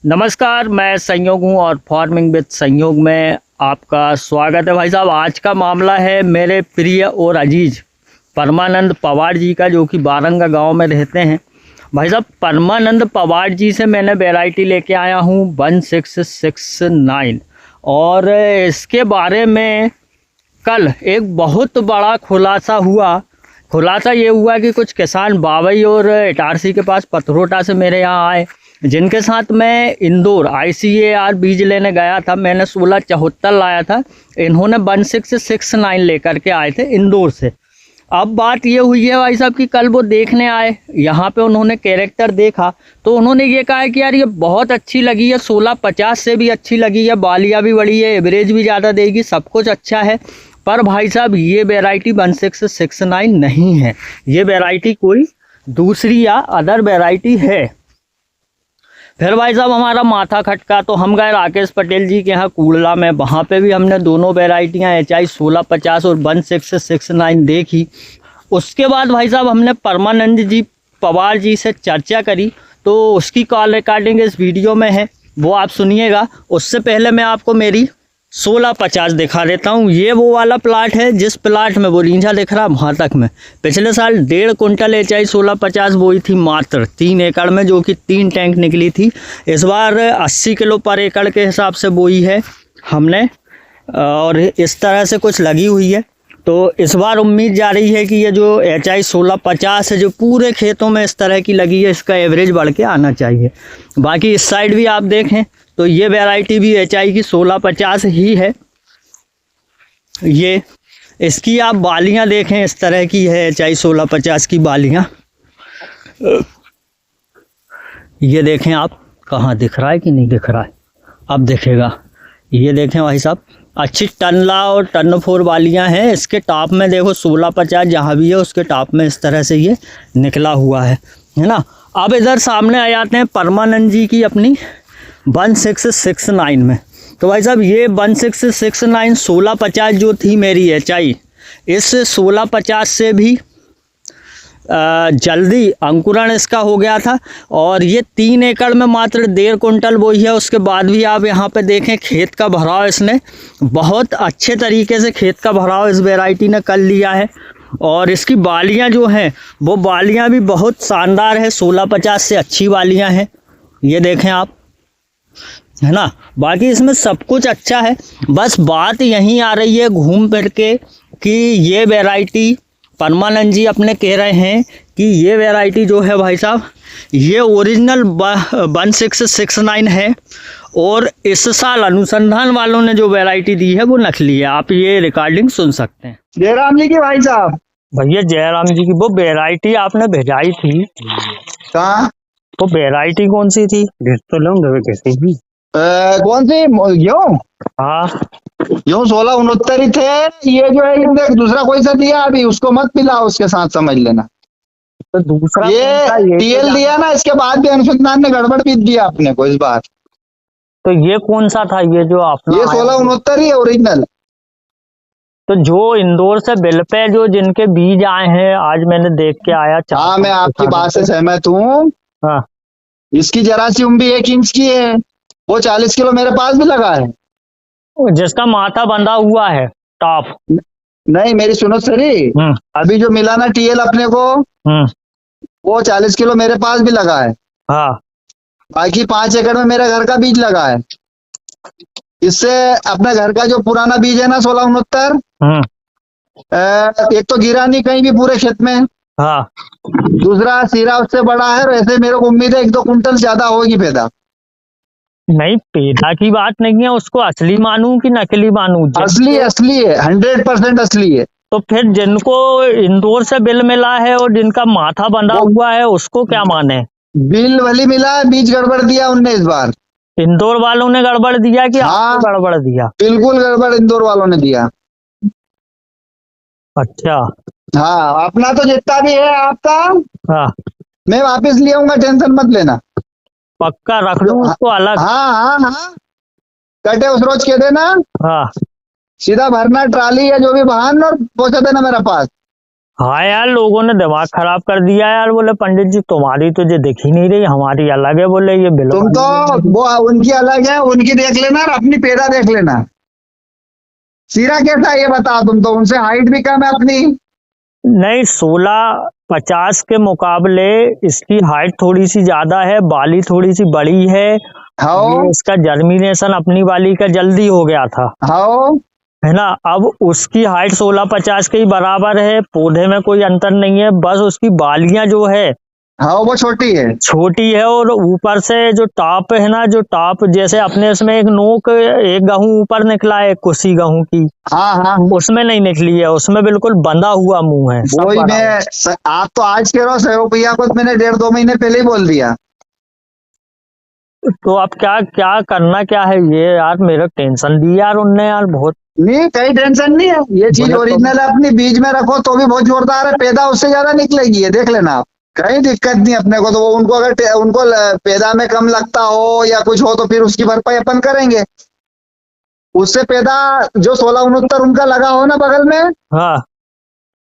नमस्कार, मैं संयोग हूँ और फार्मिंग विद संयोग में आपका स्वागत है। भाई साहब, आज का मामला है मेरे प्रिय और अजीज परमानंद पवार जी का, जो कि बारंगा गांव में रहते हैं। भाई साहब, परमानंद पवार जी से मैंने वैरायटी लेके आया हूँ 1669 और इसके बारे में कल एक बहुत बड़ा खुलासा हुआ। खुलासा ये हुआ कि कुछ किसान बावई और इटारसी के पास पथरोटा से मेरे यहाँ आए, जिनके साथ मैं इंदौर ICAR बीज लेने गया था। मैंने 1674 लाया था, इन्होंने 1669 लेकर के आए थे इंदौर से। अब बात ये हुई है भाई साहब कि कल वो देखने आए, यहाँ पे उन्होंने कैरेक्टर देखा तो उन्होंने ये कहा कि यार ये बहुत अच्छी लगी है, 1650 से भी अच्छी लगी है, बालिया भी बड़ी है, एवरेज भी ज़्यादा देगी, सब कुछ अच्छा है। पर भाई साहब, ये वैरायटी 1669 नहीं है, ये वैरायटी कोई दूसरी या अदर वैरायटी है। फिर भाई साहब हमारा माथा खटका तो हम गए राकेश पटेल जी के यहाँ कूड़ला में। वहाँ पे भी हमने दोनों वैरायटियाँ HI 1650 और 1669 देखी। उसके बाद भाई साहब हमने परमानंद जी पवार जी से चर्चा करी, तो उसकी कॉल रिकॉर्डिंग इस वीडियो में है, वो आप सुनिएगा। उससे पहले मैं आपको मेरी 1650 दिखा देता हूँ। ये वो वाला प्लाट है जिस प्लाट में वो रींझा दिख रहा वहाँ तक में पिछले साल 1.5 कुंटल HI 1650 बोई थी मात्र 3 एकड़ में, जो कि 3 टैंक निकली थी। इस बार 80 किलो पर एकड़ के हिसाब से बोई है हमने और इस तरह से कुछ लगी हुई है। तो इस बार उम्मीद जा रही है कि ये जो HI 1650 है जो पूरे खेतों में इस तरह की लगी है, इसका एवरेज बढ़ के आना चाहिए। बाकी इस साइड भी आप देखें तो ये वैरायटी भी HI की 1650 ही है। ये इसकी आप बालियां देखें, इस तरह की है HI 1650 की बालियां। ये देखें आप, कहाँ दिख रहा है कि नहीं दिख रहा है, अब दिखेगा। ये देखें भाई साहब, अच्छी टनला और टन 4 बालियां हैं। इसके टॉप में देखो 1650 जहाँ भी है उसके टॉप में इस तरह से ये निकला हुआ है ना। अब इधर सामने आ जाते हैं परमानंद जी की अपनी 1669 में। तो भाई साहब ये 1669 1650 जो थी मेरी HI, इस 1650 से भी जल्दी अंकुरण इसका हो गया था और ये 3 एकड़ में मात्र 1.5 कुंटल बोई है। उसके बाद भी आप यहाँ पे देखें खेत का भराव इसने बहुत अच्छे तरीके से खेत का भराव इस वैरायटी ने कर लिया है। और इसकी बालियाँ जो हैं वो बालियाँ भी बहुत शानदार है, 1650 से अच्छी बालियाँ हैं, ये देखें आप, है ना। बाकी इसमें सब कुछ अच्छा है, बस बात यहीं आ रही है घूम फिर के कि ये वैरायटी परमानंद जी अपने कह रहे हैं कि ये वैरायटी जो है भाई साहब ये ओरिजिनल 1669 है और इस साल अनुसंधान वालों ने जो वैरायटी दी है वो नकली है। आप ये रिकॉर्डिंग सुन सकते हैं। जयराम जी की भाई साहब, भैया जयराम जी की वो वैरायटी आपने भेजाई थी, कहाँ वो वैरायटी कौन सी थी? तो लूंगा कैसे भी कौन सी यूं? हाँ यूं 1669 ही थे। ये जो है देख दूसरा कोई सा दिया, अभी उसको मत मिलाओ, उसके साथ समझ लेना। तो दूसरा ये TL दिया ना, इसके बाद भी अनुसंधान ने गड़बड़ भी दिया अपने को इस बार। तो ये कौन सा था? ये जो आप ये 1669 ही है ओरिजिनल। तो जो इंदौर से बिल पे जो जिनके बीज आए हैं आज मैंने देख के आया। हाँ, मैं आपकी बात से सहमत हूँ। हाँ, इसकी जरा सी उम्र 1 इंच की है, वो 40 किलो मेरे पास भी लगा है, जिसका माथा बंधा हुआ है टॉप। नहीं मेरी सुनो सरी, अभी जो मिला ना TL अपने को वो 40 किलो मेरे पास भी लगा है। हाँ, बाकी 5 एकड़ में मेरे घर का बीज लगा है। इससे अपने घर का जो पुराना बीज है ना 1669, एक तो गिरा नहीं कहीं भी पूरे खेत में। हाँ, दूसरा सीरा उससे बड़ा है, वैसे मेरे को उम्मीद है 1-2 कुंटल ज्यादा होगी पैदा। नहीं पैदा की बात नहीं है, उसको असली मानूं कि नकली मानूं? असली है, 100% असली है। तो फिर जिनको इंदौर से बिल मिला है और जिनका माथा बंधा हुआ है उसको क्या माने? बिल वली मिला है, बीज गड़बड़ दिया उनने इस बार। इंदौर वालों ने गड़बड़ दिया कि आपने गड़बड़ दिया? बिल्कुल गड़बड़ इंदौर वालों ने दिया। अच्छा, हाँ, अपना तो जितना भी है आपका हाँ, मैं वापस ले आऊंगा, टेंशन मत लेना। पक्का रख लूं उसको अलग? हाँ हाँ हाँ, कटे उस रोज के देना। हाँ, सीधा भरना ट्राली या जो भी वाहन और पहुंचा देना मेरे पास। हाँ यार, लोगों ने दिमाग खराब कर दिया यार। बोले पंडित जी तुम्हारी तो ये दिख ही नहीं रही, हमारी अलग है। बोले ये बिल्कुल तुम तो वो उनकी अलग है, उनकी देख लेना और अपनी पैदा देख लेना। सीरा कैसा है ये बताओ, तुम तो उनसे हाइट भी कम है अपनी। नहीं, 16-50 के मुकाबले इसकी हाइट थोड़ी सी ज्यादा है, बाली थोड़ी सी बड़ी है। हाँ ये इसका जर्मिनेशन अपनी वाली का जल्दी हो गया था, हाँ है ना। अब उसकी हाइट 16-50 के ही बराबर है, पौधे में कोई अंतर नहीं है, बस उसकी बालियां जो है हाँ, वो छोटी है। छोटी है। और ऊपर से जो टॉप है ना, जो टॉप जैसे अपने उसमें एक नोक, एक गेहूं ऊपर निकला है कुसी गेहूं की, हाँ हाँ, उसमें नहीं निकली है, उसमें बिल्कुल बंधा हुआ मुंह है सब वही बराबर। मैं आप तो आज कह रहे हो, सहयोग भैया को तो मैंने 1.5-2 महीने पहले ही बोल दिया। तो अब क्या क्या करना क्या है ये यार, मेरे टेंशन दी यार उनने यार बहुत। नहीं, कहीं टेंशन नहीं है, ये चीज बोले तो- ओरिजिनल है, अपनी बीज में रखो तो भी बहुत जोरदार है, पैदा उससे ज्यादा निकलेगी, ये देख लेना आप। कहीं दिक्कत नहीं अपने को, तो वो उनको अगर उनको पैदा में कम लगता हो या कुछ हो तो फिर उसकी भरपाई अपन करेंगे। उससे पैदा जो 1669 उनका लगा हो ना बगल में, हाँ,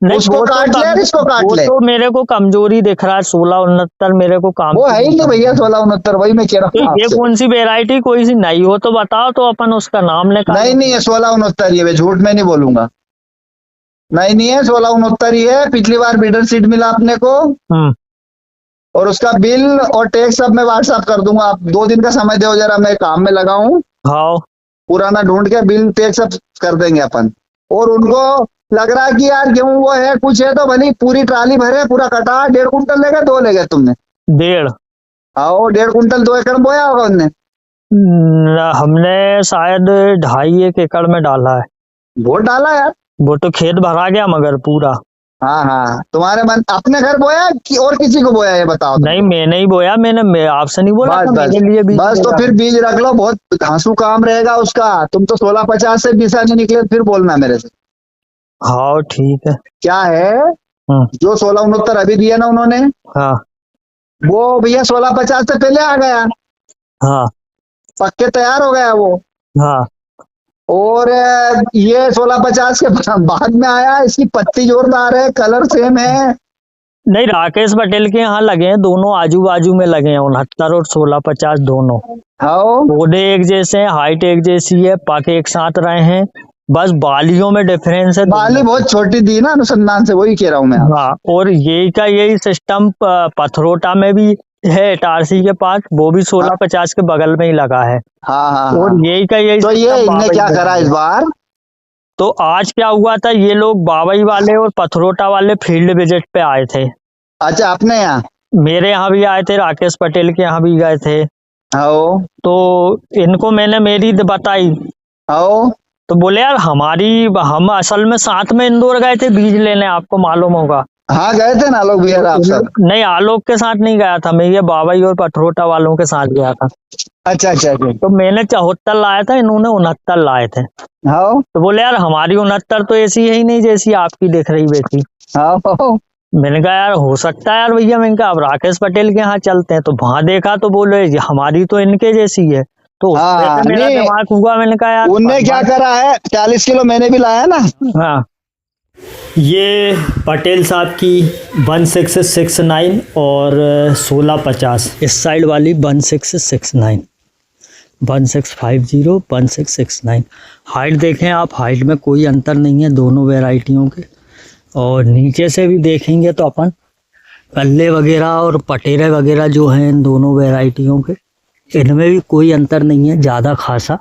नहीं उसको वो तो काट ले और इसको काट वो ले। तो मेरे को कमजोरी दिख रहा है, 1669 मेरे को काम वो है ही नहीं भैया 1669, वही मैं कह रहा हूँ ये आपसे। कौन सी वेराइटी, कोई सी नई हो तो बताओ, तो अपन उसका नाम निकाल। नहीं नहीं है 1669, ये मैं झूठ में नहीं बोलूंगा। नहीं है 1669 ही है। पिछली बार बीडर सीड मिला अपने को, और उसका बिल और टैक्स सब मैं व्हाट्सएप कर दूंगा। आप 2 दिन का समय दो जरा, मैं काम में लगा हूँ। हाँ, पुराना ढूंढ के बिल टैक्स सब कर देंगे अपन। और उनको लग रहा है कि यार गेहूं वो है कुछ है, तो भली पूरी ट्राली भरे, पूरा कटा 1.5 कुंटल ले गए, 2 ले गए तुमने। 1.5 आओ 1.5 कुंटल 2 एकड़ बोया होगा उनने। हमने शायद 2.5-1 एकड़ में डाला है। बहुत डाला यार। वो तो खेत भरा गया मगर पूरा। हाँ हाँ, तुम्हारे मन अपने घर बोया कि और किसी को बोया, ये बताओ तुम। नहीं मैंने ही बोया, मैं आपसे नहीं बोला बस था बस मेरे लिए भी बस, तो फिर बीज रख लो, बहुत घासू काम रहेगा उसका। तुम तो 1650 से 20 नहीं निकले, फिर बोलना मेरे से। हाँ ठीक है। क्या है, जो 1669 अभी दिया ना उन्होंने, हाँ वो भैया 1650 से पहले आ गया, हाँ पक्के तैयार हो गया वो। हाँ, और ये 1650 के बाद में आया, इसकी पत्ती जोरदार है, कलर सेम है। नहीं राकेश पटेल के यहाँ लगे हैं, दोनों आजू बाजू में लगे हैं, 69 और 1650 दोनों। हाँ पौधे एक जैसे हैं, हाइट एक जैसी है, पक एक साथ रहे हैं, बस बालियों में डिफरेंस है। बाली बहुत छोटी दी ना अनुसंधान से, वही कह रहा हूँ मैं। हाँ, और यही सिस्टम पथरोटा में भी है, इटारसी के पास, वो भी 1650 के बगल में ही लगा है। हाँ हाँ और हाँ। यही तो ये system इनने बाबई क्या में करा है। इस बार, तो आज क्या हुआ था, ये लोग बाबई वाले और पथरोटा वाले फील्ड विजिट पे आए थे। अच्छा अपने यहाँ। मेरे यहाँ भी आए थे, राकेश पटेल के यहाँ भी गए थे। आओ तो इनको मैंने मेरी बताई, आओ। तो बोले यार हम असल में साथ में इंदौर गए थे बीज लेने, आपको मालूम होगा। हाँ गए थे ना लोग भैया आप सब। नहीं, आलोक के साथ नहीं गया था मैं, ये बाबई और पथरोटा वालों के साथ गया था। अच्छा अच्छा अच्छा। तो मैंने 74 लाया था, इन्होंने 69 लाए थे। हाँ तो बोले यार हमारी 69 तो ऐसी है ही नहीं जैसी आपकी दिख रही वैसी। हाँ। मैंने कहा यार हो सकता है यार भैया, मैंने कहा अब राकेश पटेल के यहाँ चलते हैं। तो वहां देखा तो बोले हमारी तो इनके जैसी है। तो हाँ, मेरा नहीं, दिमाग हुआ, मैंने कहा यार उनने क्या करा है, 40 किलो मैंने भी लाया ना। हाँ, ये पटेल साहब की 1669 और 1650, इस साइड वाली 1669, 1650 1669। हाइट देखें आप, हाइट में कोई अंतर नहीं है दोनों वैरायटियों के। और नीचे से भी देखेंगे तो अपन कल्ले वगैरह और पटेरे वगैरह जो हैं इन दोनों वैरायटियों के, इनमें भी कोई अंतर नहीं है ज़्यादा खासा।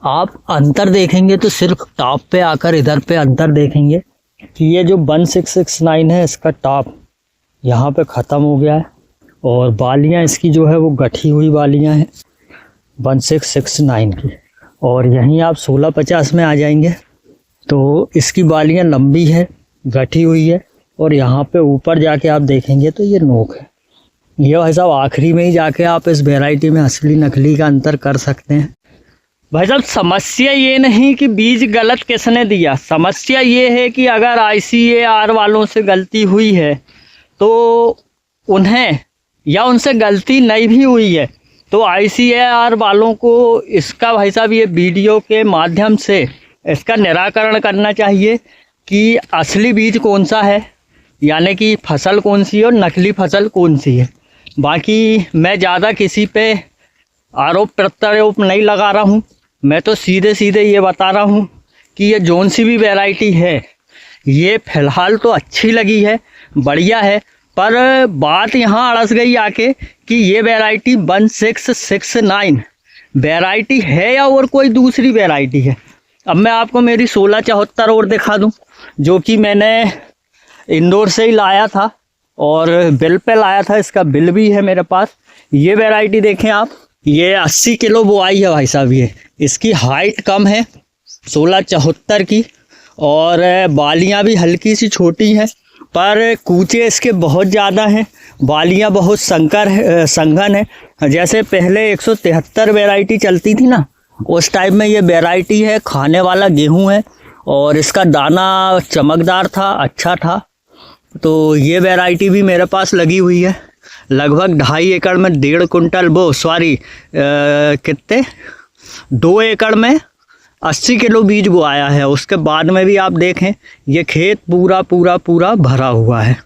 आप अंतर देखेंगे तो सिर्फ टॉप पे आकर इधर पे अंतर देखेंगे कि ये जो 1669 है इसका टॉप यहाँ पे ख़त्म हो गया है, और बालियाँ इसकी जो है वो गठी हुई बालियाँ हैं 1669 की। और यहीं आप 1650 में आ जाएंगे तो इसकी बालियाँ लंबी है, गठी हुई है, और यहाँ पे ऊपर जाके आप देखेंगे तो ये नोक है। ये भाई साहब आखिरी में ही जाके आप इस वैरायटी में असली नकली का अंतर कर सकते हैं। भाई साहब समस्या ये नहीं कि बीज गलत किसने दिया, समस्या ये है कि अगर ICAR वालों से गलती हुई है तो उन्हें, या उनसे गलती नहीं भी हुई है तो ICAR वालों को इसका भाई साहब ये वीडियो के माध्यम से इसका निराकरण करना चाहिए कि असली बीज कौन सा है यानी कि फसल कौन सी है और नकली फसल कौन सी है। बाकी मैं ज़्यादा किसी पे आरोप प्रत्यारोप नहीं लगा रहा हूँ, मैं तो सीधे सीधे ये बता रहा हूँ कि ये जौन सी भी वैरायटी है ये फ़िलहाल तो अच्छी लगी है, बढ़िया है, पर बात यहाँ अड़स गई आके कि ये वैरायटी 1669 वैरायटी है या और कोई दूसरी वैरायटी है। अब मैं आपको मेरी 1674 और दिखा दूँ, जो कि मैंने इंदौर से ही लाया था और बिल पे लाया था, इसका बिल भी है मेरे पास। ये वैरायटी देखें आप, ये 80 किलो बुआई है भाई साहब। ये इसकी हाइट कम है 1674 की, और बालियाँ भी हल्की सी छोटी हैं, पर कूचे इसके बहुत ज़्यादा हैं, बालियाँ बहुत संघन है। जैसे पहले 173 वैरायटी चलती थी ना, उस टाइप में ये वैरायटी है, खाने वाला गेहूं है और इसका दाना चमकदार था, अच्छा था। तो ये वैरायटी भी मेरे पास लगी हुई है। लगभग 2.5 एकड़ में 1.5 कुंटल कितने 2 एकड़ में 80 किलो बीज बोआया है। उसके बाद में भी आप देखें ये खेत पूरा भरा हुआ है।